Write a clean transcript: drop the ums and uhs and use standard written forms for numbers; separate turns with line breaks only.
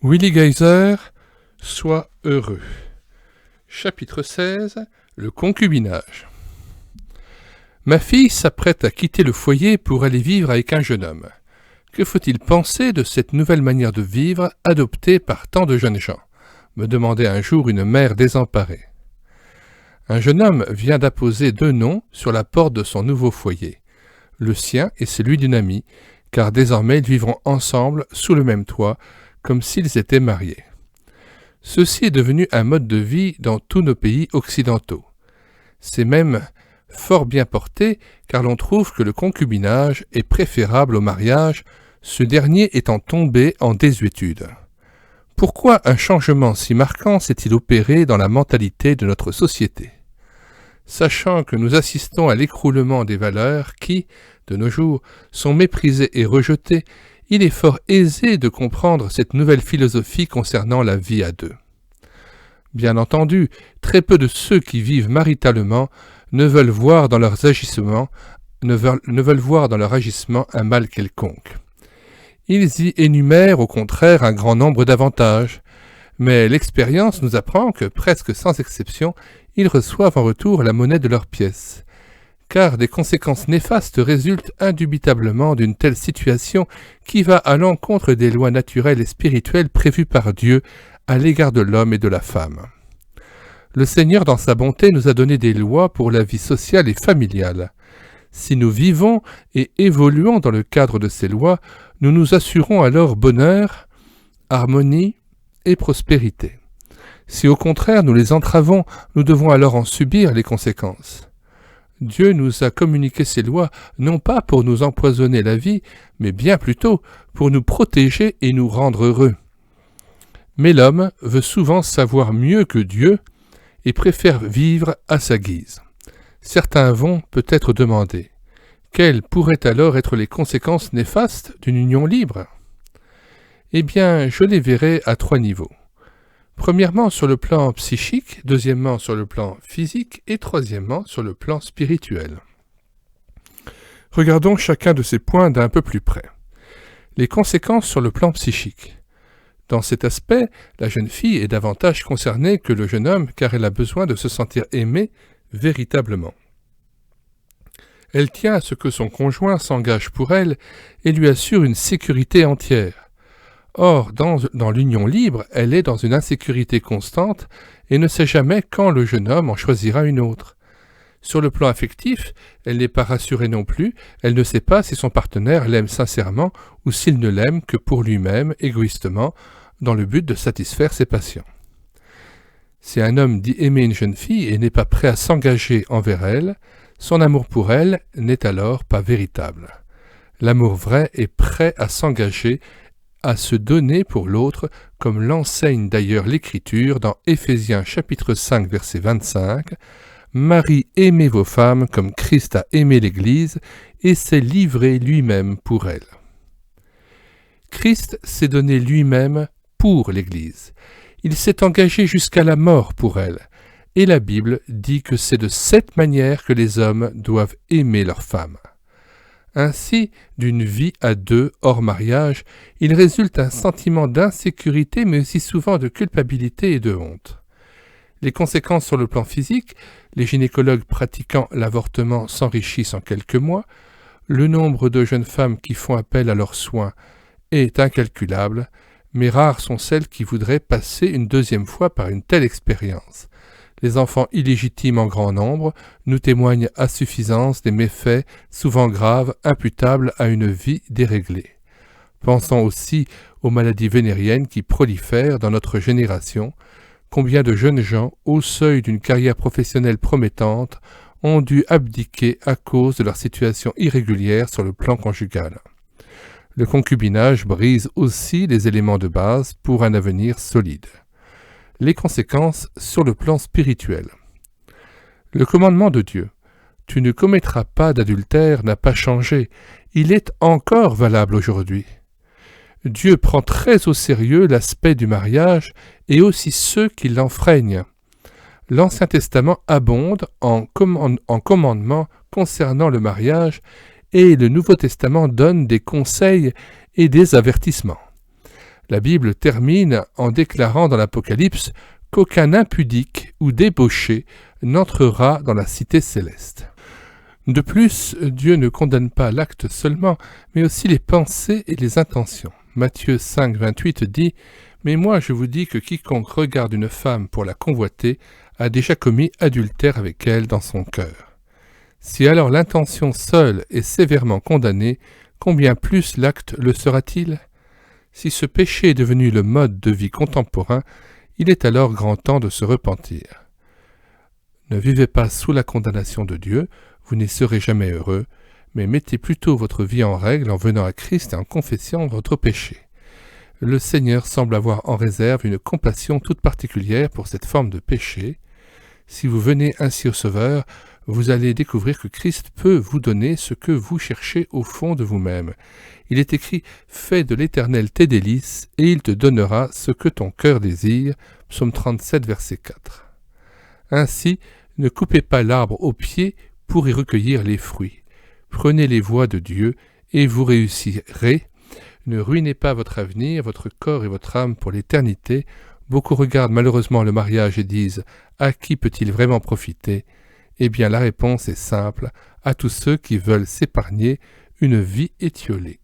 Willi Geyser, sois heureux. Chapitre 16, le concubinage. Ma fille s'apprête à quitter le foyer pour aller vivre avec un jeune homme. Que faut-il penser de cette nouvelle manière de vivre adoptée par tant de jeunes gens ? Me demandait un jour une mère désemparée. Un jeune homme vient d'apposer 2 noms sur la porte de son nouveau foyer, le sien et celui d'une amie, car désormais ils vivront ensemble sous le même toit, comme s'ils étaient mariés. Ceci est devenu un mode de vie dans tous nos pays occidentaux. C'est même fort bien porté, car l'on trouve que le concubinage est préférable au mariage, ce dernier étant tombé en désuétude. Pourquoi un changement si marquant s'est-il opéré dans la mentalité de notre société ? Sachant que nous assistons à l'écroulement des valeurs qui, de nos jours, sont méprisées et rejetées, il est fort aisé de comprendre cette nouvelle philosophie concernant la vie à 2. Bien entendu, très peu de ceux qui vivent maritalement ne veulent voir dans leur agissement un mal quelconque. Ils y énumèrent au contraire un grand nombre d'avantages, mais l'expérience nous apprend que, presque sans exception, ils reçoivent en retour la monnaie de leurs pièces. Car des conséquences néfastes résultent indubitablement d'une telle situation qui va à l'encontre des lois naturelles et spirituelles prévues par Dieu à l'égard de l'homme et de la femme. Le Seigneur, dans sa bonté, nous a donné des lois pour la vie sociale et familiale. Si nous vivons et évoluons dans le cadre de ces lois, nous nous assurons alors bonheur, harmonie et prospérité. Si au contraire nous les entravons, nous devons alors en subir les conséquences. Dieu nous a communiqué ces lois non pas pour nous empoisonner la vie, mais bien plutôt pour nous protéger et nous rendre heureux. Mais l'homme veut souvent savoir mieux que Dieu et préfère vivre à sa guise. Certains vont peut-être demander « Quelles pourraient alors être les conséquences néfastes d'une union libre ?» Eh bien, je les verrai à 3 niveaux. Premièrement sur le plan psychique, deuxièmement sur le plan physique et troisièmement sur le plan spirituel. Regardons chacun de ces points d'un peu plus près. Les conséquences sur le plan psychique. Dans cet aspect, la jeune fille est davantage concernée que le jeune homme car elle a besoin de se sentir aimée véritablement. Elle tient à ce que son conjoint s'engage pour elle et lui assure une sécurité entière. Or, dans l'union libre, elle est dans une insécurité constante et ne sait jamais quand le jeune homme en choisira une autre. Sur le plan affectif, elle n'est pas rassurée non plus, elle ne sait pas si son partenaire l'aime sincèrement ou s'il ne l'aime que pour lui-même, égoïstement, dans le but de satisfaire ses passions. Si un homme dit aimer une jeune fille et n'est pas prêt à s'engager envers elle, son amour pour elle n'est alors pas véritable. L'amour vrai est prêt à s'engager, à se donner pour l'autre, comme l'enseigne d'ailleurs l'Écriture dans Éphésiens chapitre 5 verset 25. « Marie, aimez vos femmes comme Christ a aimé l'Église et s'est livré lui-même pour elle. » Christ s'est donné lui-même pour l'Église. Il s'est engagé jusqu'à la mort pour elle. Et la Bible dit que c'est de cette manière que les hommes doivent aimer leurs femmes. Ainsi, d'une vie à 2 hors mariage, il résulte un sentiment d'insécurité mais aussi souvent de culpabilité et de honte. Les conséquences sur le plan physique, les gynécologues pratiquant l'avortement s'enrichissent en quelques mois, le nombre de jeunes femmes qui font appel à leurs soins est incalculable, mais rares sont celles qui voudraient passer une 2e fois par une telle expérience. Les enfants illégitimes en grand nombre nous témoignent à suffisance des méfaits, souvent graves, imputables à une vie déréglée. Pensons aussi aux maladies vénériennes qui prolifèrent dans notre génération. Combien de jeunes gens, au seuil d'une carrière professionnelle promettante, ont dû abdiquer à cause de leur situation irrégulière sur le plan conjugal. Le concubinage brise aussi les éléments de base pour un avenir solide. Les conséquences sur le plan spirituel. Le commandement de Dieu, « Tu ne commettras pas d'adultère » n'a pas changé, il est encore valable aujourd'hui. Dieu prend très au sérieux l'aspect du mariage et aussi ceux qui l'enfreignent. L'Ancien Testament abonde en commandements concernant le mariage et le Nouveau Testament donne des conseils et des avertissements. La Bible termine en déclarant dans l'Apocalypse qu'aucun impudique ou débauché n'entrera dans la cité céleste. De plus, Dieu ne condamne pas l'acte seulement, mais aussi les pensées et les intentions. Matthieu 5, 28 dit « Mais moi je vous dis que quiconque regarde une femme pour la convoiter a déjà commis adultère avec elle dans son cœur. » Si alors l'intention seule est sévèrement condamnée, combien plus l'acte le sera-t-il ? Si ce péché est devenu le mode de vie contemporain, il est alors grand temps de se repentir. Ne vivez pas sous la condamnation de Dieu, vous n'y serez jamais heureux, mais mettez plutôt votre vie en règle en venant à Christ et en confessant votre péché. Le Seigneur semble avoir en réserve une compassion toute particulière pour cette forme de péché. Si vous venez ainsi au Sauveur, vous allez découvrir que Christ peut vous donner ce que vous cherchez au fond de vous-même. Il est écrit « Fais de l'Éternel tes délices, et il te donnera ce que ton cœur désire » Psaume 37, verset 4. Ainsi, ne coupez pas l'arbre au pied pour y recueillir les fruits. Prenez les voies de Dieu, et vous réussirez. Ne ruinez pas votre avenir, votre corps et votre âme pour l'éternité. Beaucoup regardent malheureusement le mariage et disent « À qui peut-il vraiment profiter ?» Eh bien, la réponse est simple, à tous ceux qui veulent s'épargner une vie étiolée.